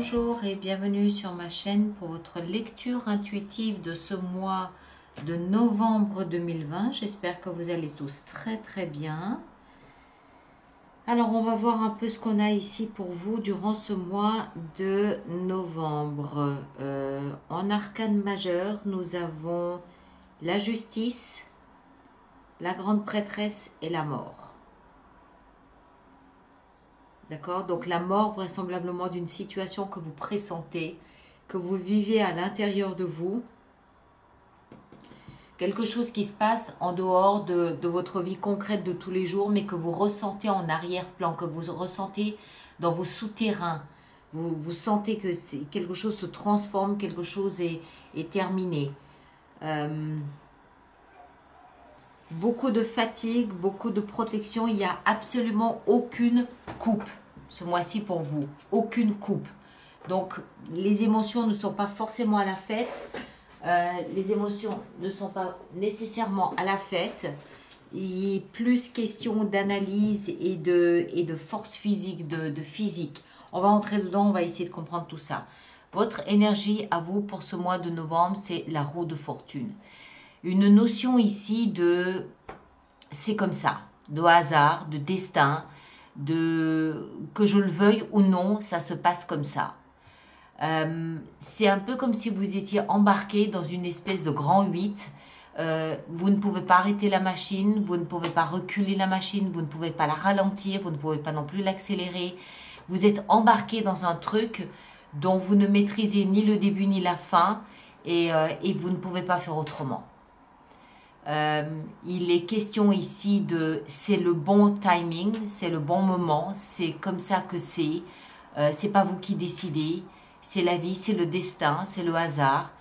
Bonjour et bienvenue sur ma chaîne pour votre lecture intuitive de ce mois de novembre 2020. J'espère que vous allez tous très bien. Alors on va voir un peu ce qu'on a ici pour vous durant ce mois de novembre. En arcane majeur, nous avons la justice, la grande prêtresse et la mort. D'accord? Donc la mort vraisemblablement d'une situation que vous pressentez, que vous vivez à l'intérieur de vous. Quelque chose qui se passe en dehors de votre vie concrète de tous les jours, mais que vous ressentez en arrière-plan, que vous ressentez dans vos souterrains. Vous sentez que quelque chose se transforme, quelque chose est terminé. Beaucoup de fatigue, beaucoup de protection. Il n'y a absolument aucune coupe ce mois-ci pour vous. Aucune coupe. Donc, les émotions ne sont pas forcément à la fête. Les émotions ne sont pas nécessairement à la fête. Il est plus question d'analyse et de force physique, de physique. On va entrer dedans, on va essayer de comprendre tout ça. Votre énergie à vous pour ce mois de novembre, c'est la roue de fortune. Une notion ici de c'est comme ça, de hasard, de destin, que je le veuille ou non, ça se passe comme ça. C'est un peu comme si vous étiez embarqué dans une espèce de grand 8. Vous ne pouvez pas arrêter la machine, vous ne pouvez pas reculer la machine, vous ne pouvez pas la ralentir, vous ne pouvez pas non plus l'accélérer. Vous êtes embarqué dans un truc dont vous ne maîtrisez ni le début ni la fin et vous ne pouvez pas faire autrement. Il est question ici de c'est le bon timing, c'est le bon moment, c'est comme ça que c'est pas vous qui décidez, c'est la vie, c'est le destin, c'est le hasard.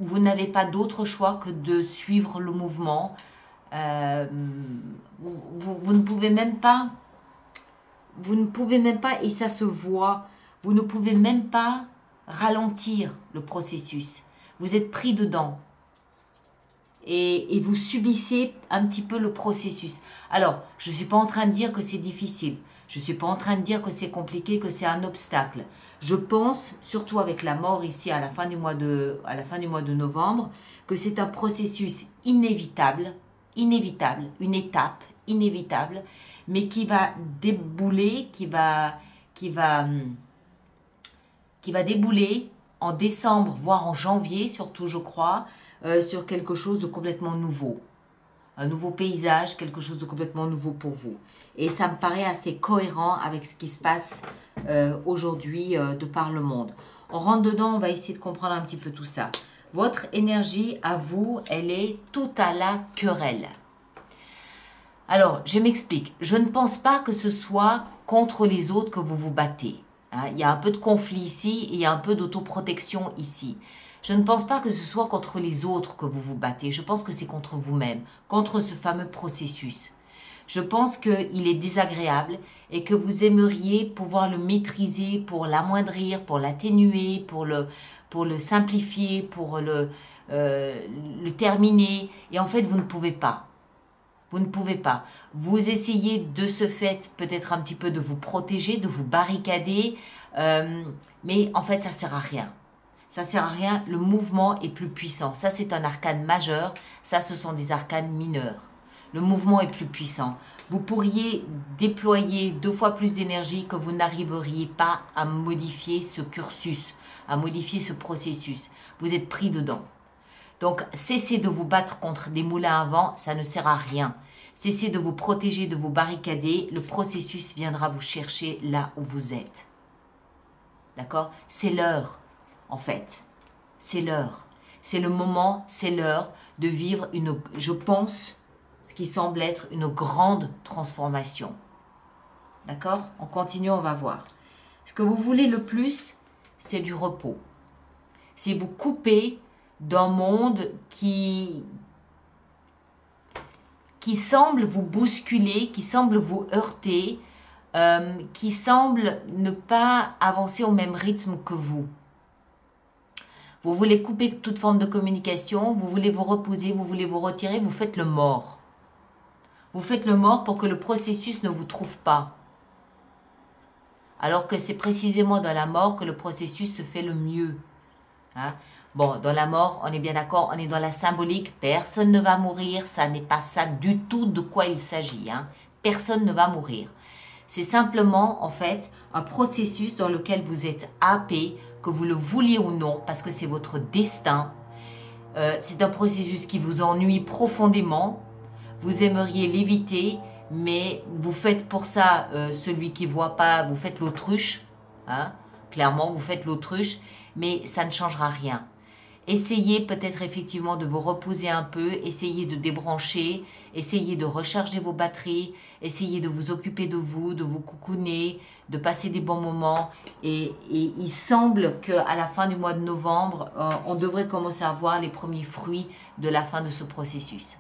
Vous n'avez pas d'autre choix que de suivre le mouvement. Vous ne pouvez même pas, et ça se voit, vous ne pouvez même pas ralentir le processus. Vous êtes pris dedans. Et vous subissez un petit peu le processus. Alors, je ne suis pas en train de dire que c'est difficile. Je ne suis pas en train de dire que c'est compliqué, que c'est un obstacle. Je pense, surtout avec la mort ici à la fin du mois de novembre, que c'est un processus inévitable, une étape inévitable, mais qui va débouler, qui va débouler en décembre, voire en janvier, surtout je crois, sur quelque chose de complètement nouveau. Un nouveau paysage, quelque chose de complètement nouveau pour vous. Et ça me paraît assez cohérent avec ce qui se passe aujourd'hui de par le monde. On rentre dedans, on va essayer de comprendre un petit peu tout ça. Votre énergie à vous, elle est tout à la querelle. Alors, je m'explique. Je ne pense pas que ce soit contre les autres que vous vous battez. Hein, il y a un peu de conflit ici et il y a un peu d'autoprotection ici. Je ne pense pas que ce soit contre les autres que vous vous battez. Je pense que c'est contre vous-même, contre ce fameux processus. Je pense qu'il est désagréable et que vous aimeriez pouvoir le maîtriser pour l'amoindrir, pour l'atténuer, pour le simplifier, pour le terminer. Et en fait, vous ne pouvez pas. Vous ne pouvez pas. Vous essayez de ce fait peut-être un petit peu de vous protéger, de vous barricader, mais en fait, ça ne sert à rien. Ça ne sert à rien, le mouvement est plus puissant. Ça, c'est un arcane majeur. Ça, ce sont des arcanes mineurs. Le mouvement est plus puissant. Vous pourriez déployer 2 fois plus d'énergie que vous n'arriveriez pas à modifier ce cursus, à modifier ce processus. Vous êtes pris dedans. Donc, cessez de vous battre contre des moulins à vent, ça ne sert à rien. Cessez de vous protéger, de vous barricader. Le processus viendra vous chercher là où vous êtes. D'accord? C'est l'heure. En fait, c'est l'heure. C'est le moment, c'est l'heure de vivre je pense, ce qui semble être une grande transformation. D'accord? On continue, on va voir. Ce que vous voulez le plus, c'est du repos. C'est vous couper d'un monde qui semble vous bousculer, qui semble vous heurter, qui semble ne pas avancer au même rythme que vous. Vous voulez couper toute forme de communication, vous voulez vous reposer, vous voulez vous retirer, vous faites le mort. Vous faites le mort pour que le processus ne vous trouve pas. alors que c'est précisément dans la mort que le processus se fait le mieux. Hein? Bon, dans la mort, on est bien d'accord, on est dans la symbolique, personne ne va mourir, ça n'est pas ça du tout de quoi il s'agit. Hein? Personne ne va mourir. C'est simplement, en fait, un processus dans lequel vous êtes happé, que vous le vouliez ou non, parce que c'est votre destin. C'est un processus qui vous ennuie profondément. Vous aimeriez l'éviter, mais vous faites pour ça celui qui ne voit pas, vous faites l'autruche. Hein? Clairement, vous faites l'autruche, mais ça ne changera rien. Essayez peut-être effectivement de vous reposer un peu, essayez de débrancher, essayez de recharger vos batteries, essayez de vous occuper de vous coucouner, de passer des bons moments. Et il semble qu'à la fin du mois de novembre, on devrait commencer à voir les premiers fruits de la fin de ce processus.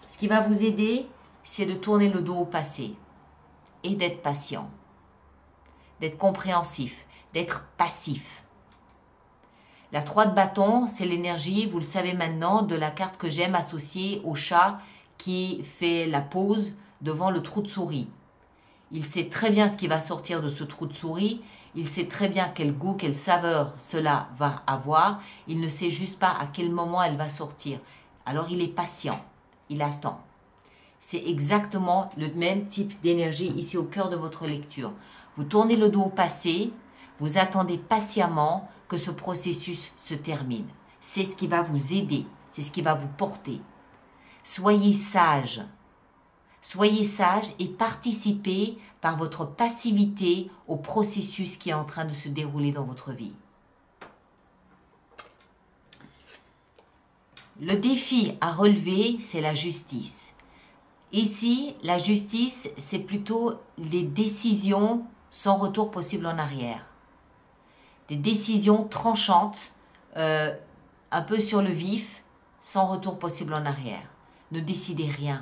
Ce qui va vous aider, c'est de tourner le dos au passé et d'être patient, d'être compréhensif, d'être passif. La 3 de bâton, c'est l'énergie, vous le savez maintenant, de la carte que j'aime associée au chat qui fait la pause devant le trou de souris. Il sait très bien ce qui va sortir de ce trou de souris, il sait très bien quel goût, quelle saveur cela va avoir, il ne sait juste pas à quel moment elle va sortir. Alors il est patient, il attend. C'est exactement le même type d'énergie ici au cœur de votre lecture. Vous tournez le dos au passé, vous attendez patiemment que ce processus se termine. C'est ce qui va vous aider, c'est ce qui va vous porter. Soyez sage et participez par votre passivité au processus qui est en train de se dérouler dans votre vie. Le défi à relever, c'est la justice. Ici, la justice, c'est plutôt les décisions sans retour possible en arrière. Des décisions tranchantes, un peu sur le vif, sans retour possible en arrière. Ne décidez rien,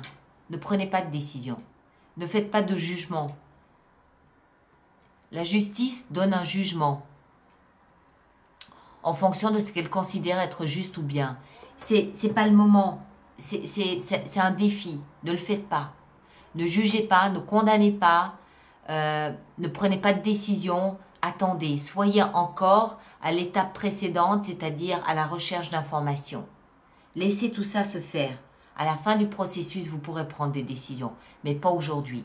ne prenez pas de décision, ne faites pas de jugement. La justice donne un jugement en fonction de ce qu'elle considère être juste ou bien. C'est pas le moment, c'est un défi, ne le faites pas. Ne jugez pas, ne condamnez pas, ne prenez pas de décision. Attendez, soyez encore à l'étape précédente, c'est-à-dire à la recherche d'informations. Laissez tout ça se faire. À la fin du processus, vous pourrez prendre des décisions, mais pas aujourd'hui.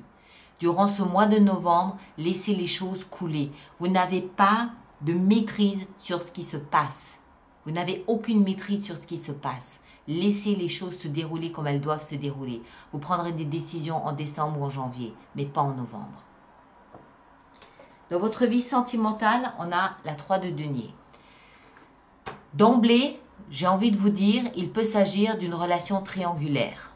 Durant ce mois de novembre, laissez les choses couler. Vous n'avez pas de maîtrise sur ce qui se passe. Vous n'avez aucune maîtrise sur ce qui se passe. Laissez les choses se dérouler comme elles doivent se dérouler. Vous prendrez des décisions en décembre ou en janvier, mais pas en novembre. Dans votre vie sentimentale, on a la 3 de denier. D'emblée, j'ai envie de vous dire, il peut s'agir d'une relation triangulaire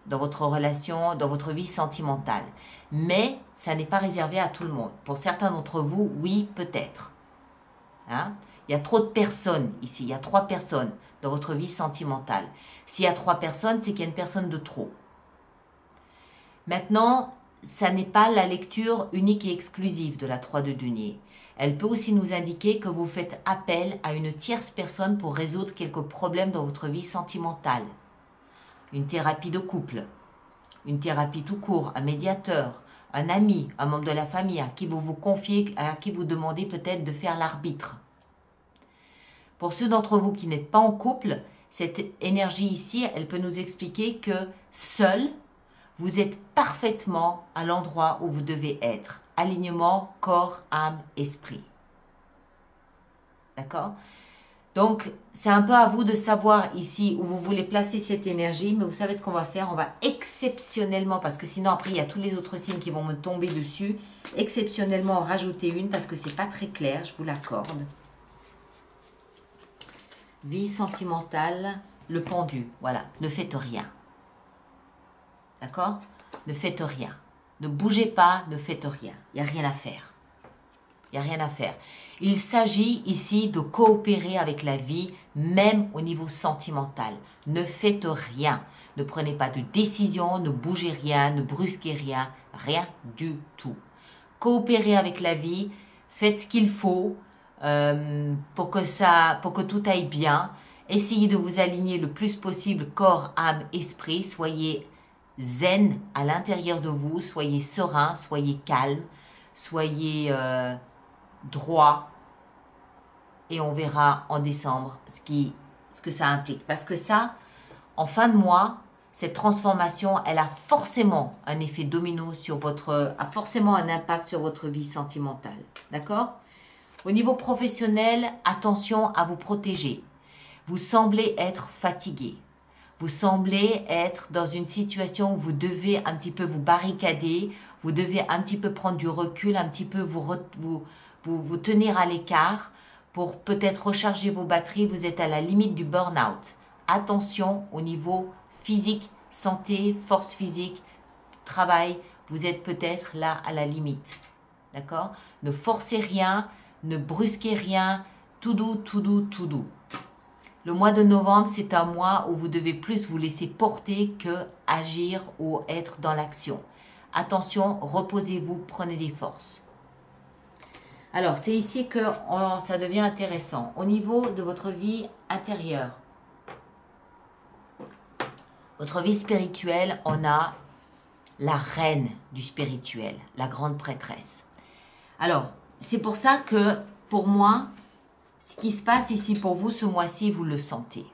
dans votre relation, dans votre vie sentimentale. Mais ça n'est pas réservé à tout le monde. Pour certains d'entre vous, oui, peut-être. Hein? Il y a trop de personnes ici, il y a 3 personnes dans votre vie sentimentale. S'il y a 3 personnes, c'est qu'il y a une personne de trop. Maintenant, ça n'est pas la lecture unique et exclusive de la 3 de denier. Elle peut aussi nous indiquer que vous faites appel à une tierce personne pour résoudre quelques problèmes dans votre vie sentimentale. Une thérapie de couple, une thérapie tout court, un médiateur, un ami, un membre de la famille à qui vous vous confiez, à qui vous demandez peut-être de faire l'arbitre. Pour ceux d'entre vous qui n'êtes pas en couple, cette énergie ici, elle peut nous expliquer que seul, vous êtes parfaitement à l'endroit où vous devez être. Alignement, corps, âme, esprit. D'accord? Donc, c'est un peu à vous de savoir ici où vous voulez placer cette énergie. Mais vous savez ce qu'on va faire? On va exceptionnellement, parce que sinon après il y a tous les autres signes qui vont me tomber dessus, exceptionnellement en rajouter une parce que c'est pas très clair, je vous l'accorde. Vie sentimentale, le pendu. Voilà, ne faites rien. D'accord? Ne faites rien. Ne bougez pas, ne faites rien. Il n'y a rien à faire. Il n'y a rien à faire. Il s'agit ici de coopérer avec la vie, même au niveau sentimental. Ne faites rien. Ne prenez pas de décision, ne bougez rien, ne brusquez rien. Rien du tout. Coopérez avec la vie, faites ce qu'il faut pour que tout aille bien. Essayez de vous aligner le plus possible corps, âme, esprit. Soyez zen à l'intérieur de vous, soyez serein, soyez calme. soyez droit et on verra en décembre ce que ça implique. Parce que ça, en fin de mois, cette transformation, elle a forcément un effet domino sur a forcément un impact sur votre vie sentimentale. D'accord? Au niveau professionnel, attention à vous protéger. Vous semblez être fatigué. Vous semblez être dans une situation où vous devez un petit peu vous barricader, vous devez un petit peu prendre du recul, un petit peu vous tenir à l'écart pour peut-être recharger vos batteries. Vous êtes à la limite du burn-out. Attention au niveau physique, santé, force physique, travail, vous êtes peut-être là à la limite. D'accord? Ne forcez rien, ne brusquez rien, tout doux, tout doux, tout doux. Le mois de novembre, c'est un mois où vous devez plus vous laisser porter que agir ou être dans l'action. Attention, reposez-vous, prenez des forces. Alors, c'est ici que ça devient intéressant. Au niveau de votre vie intérieure, votre vie spirituelle, on a la reine du spirituel, la grande prêtresse. Alors, c'est pour ça que, pour moi, ce qui se passe ici pour vous ce mois-ci, vous le sentez.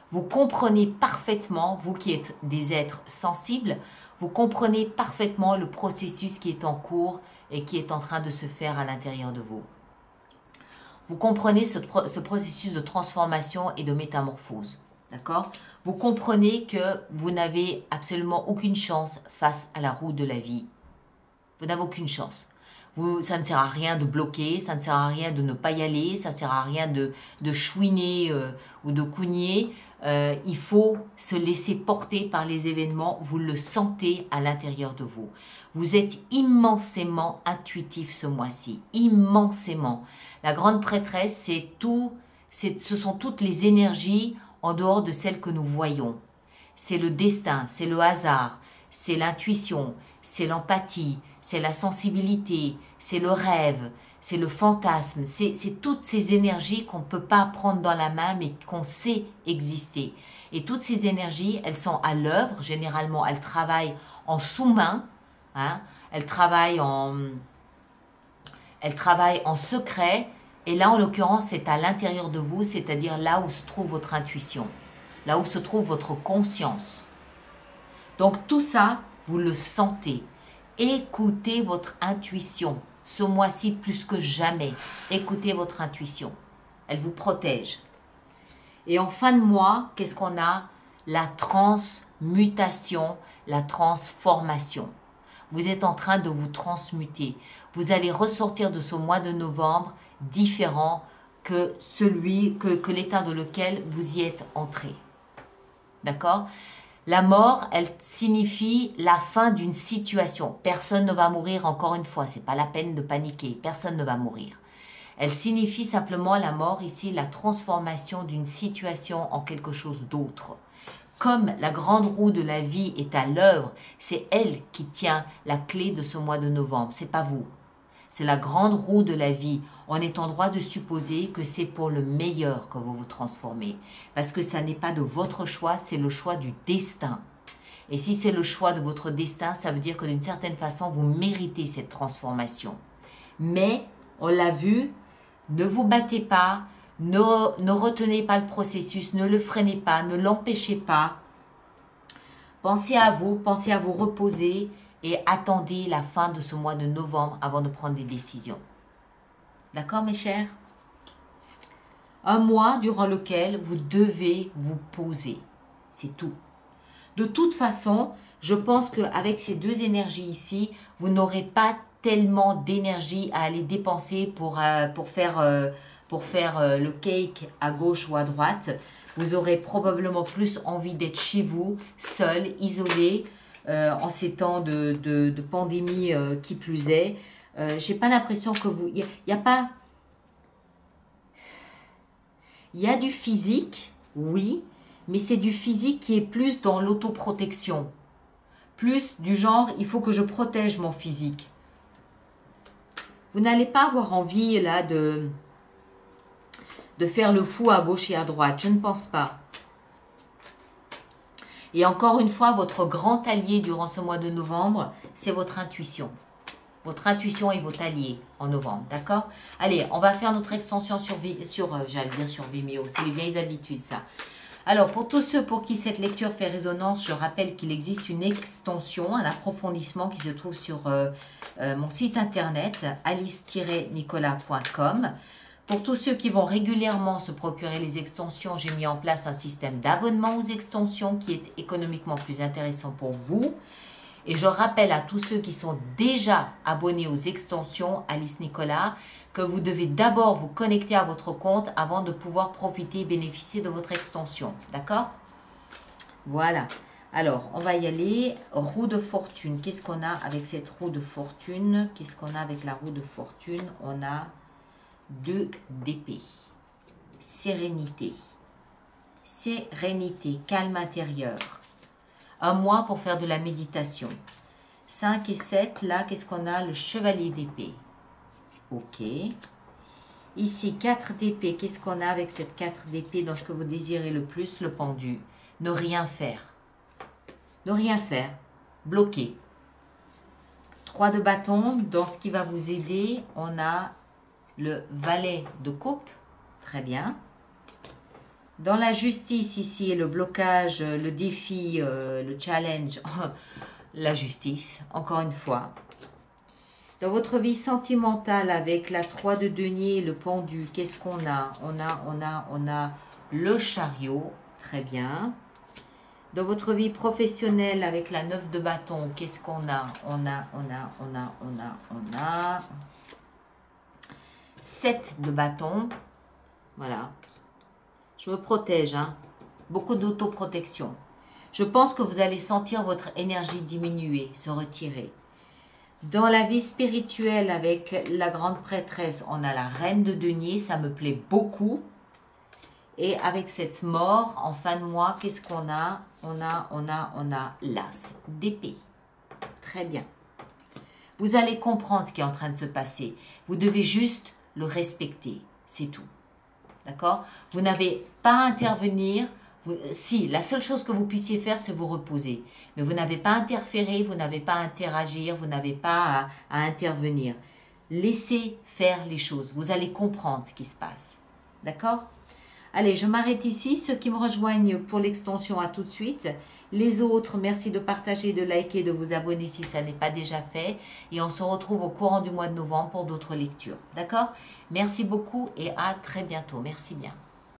Vous comprenez parfaitement, vous qui êtes des êtres sensibles, vous comprenez parfaitement le processus qui est en cours et qui est en train de se faire à l'intérieur de vous. Vous comprenez ce processus de transformation et de métamorphose. D'accord? Vous comprenez que vous n'avez absolument aucune chance face à la roue de la vie. Vous n'avez aucune chance. Ça ne sert à rien de bloquer, ça ne sert à rien de ne pas y aller, ça ne sert à rien de chouiner ou de cougner. Il faut se laisser porter par les événements, vous le sentez à l'intérieur de vous. Vous êtes immensément intuitif ce mois-ci, immensément. La grande prêtresse, ce sont toutes les énergies en dehors de celles que nous voyons. C'est le destin, c'est le hasard, c'est l'intuition, c'est l'empathie, c'est la sensibilité, c'est le rêve, c'est le fantasme, c'est toutes ces énergies qu'on ne peut pas prendre dans la main mais qu'on sait exister. Et toutes ces énergies, elles sont à l'œuvre, généralement elles travaillent en sous-main, hein, elles travaillent en secret, et là en l'occurrence c'est à l'intérieur de vous, c'est-à-dire là où se trouve votre intuition, là où se trouve votre conscience. Donc tout ça, vous le sentez. Écoutez votre intuition. Ce mois-ci, plus que jamais, écoutez votre intuition. Elle vous protège. Et en fin de mois, qu'est-ce qu'on a? La transmutation, la transformation. Vous êtes en train de vous transmuter. Vous allez ressortir de ce mois de novembre différent que l'état dans lequel vous y êtes entré. D'accord? La mort, elle signifie la fin d'une situation. Personne ne va mourir, encore une fois, ce n'est pas la peine de paniquer, personne ne va mourir. Elle signifie simplement, la mort ici, la transformation d'une situation en quelque chose d'autre. Comme la grande roue de la vie est à l'œuvre, c'est elle qui tient la clé de ce mois de novembre, ce n'est pas vous. C'est la grande roue de la vie. On est en droit de supposer que c'est pour le meilleur que vous vous transformez. Parce que ça n'est pas de votre choix, c'est le choix du destin. Et si c'est le choix de votre destin, ça veut dire que d'une certaine façon, vous méritez cette transformation. Mais, on l'a vu, ne vous battez pas, ne retenez pas le processus, ne le freinez pas, ne l'empêchez pas. Pensez à vous reposer. Et attendez la fin de ce mois de novembre avant de prendre des décisions. D'accord, mes chers? Un mois durant lequel vous devez vous poser. C'est tout. De toute façon, je pense qu'avec ces deux énergies ici, vous n'aurez pas tellement d'énergie à aller dépenser pour faire le cake à gauche ou à droite. Vous aurez probablement plus envie d'être chez vous, seul, isolé, en ces temps de pandémie qui plus est. J'ai pas l'impression que vous... Il y a pas... Il y a du physique, oui, mais c'est du physique qui est plus dans l'autoprotection. Plus du genre, il faut que je protège mon physique. Vous n'allez pas avoir envie là de faire le fou à gauche et à droite. Je ne pense pas. Et encore une fois, votre grand allié durant ce mois de novembre, c'est votre intuition. Votre intuition est votre allié en novembre, d'accord? Allez, on va faire notre extension sur j'allais dire sur Vimeo, c'est les vieilles habitudes ça. Alors, pour tous ceux pour qui cette lecture fait résonance, je rappelle qu'il existe une extension, un approfondissement qui se trouve sur mon site internet alice-nicolas.com. Pour tous ceux qui vont régulièrement se procurer les extensions, j'ai mis en place un système d'abonnement aux extensions qui est économiquement plus intéressant pour vous. Et je rappelle à tous ceux qui sont déjà abonnés aux extensions Alice Nicolas que vous devez d'abord vous connecter à votre compte avant de pouvoir profiter et bénéficier de votre extension. D'accord? Voilà. Alors, on va y aller. Roue de fortune. Qu'est-ce qu'on a avec cette roue de fortune? Qu'est-ce qu'on a avec la roue de fortune? On a 2 d'épée. Sérénité. Sérénité, calme intérieur. Un mois pour faire de la méditation. 5 et 7, là, qu'est-ce qu'on a? Le chevalier d'épée. Ok. Ici, 4 d'épée. Qu'est-ce qu'on a avec cette 4 d'épée dans ce que vous désirez le plus? Le pendu. Ne rien faire. Ne rien faire. Bloquer. 3 de bâton. Dans ce qui va vous aider, on a le valet de coupe. Très bien. Dans la justice ici, le blocage, le défi, le challenge, la justice, encore une fois. Dans votre vie sentimentale avec la 3 de denier, le pendu, qu'est-ce qu'on a? On a le chariot, très bien. Dans votre vie professionnelle avec la 9 de bâton, qu'est-ce qu'on a? On a 7 de bâton, voilà. Je me protège, hein. Beaucoup d'autoprotection. Je pense que vous allez sentir votre énergie diminuer, se retirer. Dans la vie spirituelle avec la grande prêtresse, on a la reine de denier, ça me plaît beaucoup. Et avec cette mort, en fin de mois, qu'est-ce qu'on a? On a l'as d'épée. Très bien. Vous allez comprendre ce qui est en train de se passer. Vous devez juste le respecter, c'est tout. D'accord? Vous n'avez pas à intervenir. Si, la seule chose que vous puissiez faire, c'est vous reposer. Mais vous n'avez pas à interférer, vous n'avez pas à interagir, vous n'avez pas à intervenir. Laissez faire les choses. Vous allez comprendre ce qui se passe. D'accord? Allez, je m'arrête ici. Ceux qui me rejoignent pour l'extension, à tout de suite. Les autres, merci de partager, de liker, de vous abonner si ça n'est pas déjà fait. Et on se retrouve au courant du mois de novembre pour d'autres lectures. D'accord? Merci beaucoup et à très bientôt. Merci bien.